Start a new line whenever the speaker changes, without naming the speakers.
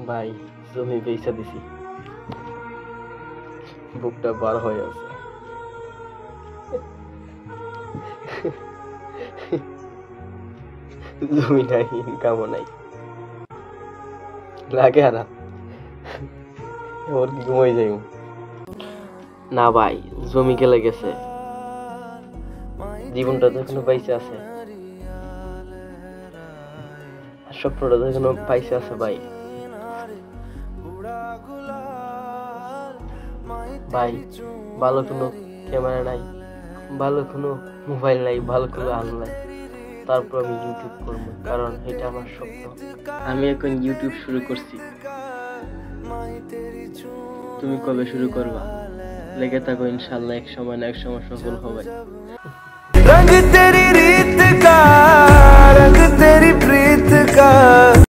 ভাই জমি বেচা দিছি, বুকটা বার হয়ে আছে। জমি নাই, ইনকামও নাই, লাগে আর ওর কি ঘুমাই যাই না ভাই। জমি গেলে গেছে, জীবনটা তো এখনো পাইছে আছে, স্বপ্নটা তো এখনো পাইছে আছে ভাই। ভাই ভালো কোনো ক্যামেরা নাই, ভালো কোনো মোবাইল নাই, ভালো কোনো আলো নাই, তারপর আমি ইউটিউব করবো, কারণ এটা আমার স্বপ্ন। আমি এখন ইউটিউব শুরু করছি, তুমি কবে শুরু করবা? লেগে থাকো, ইনশাল্লাহ এক সময় না এক সময় সফল হবে।
रंग तेरी रीत का, रंग तेरी प्रीत का।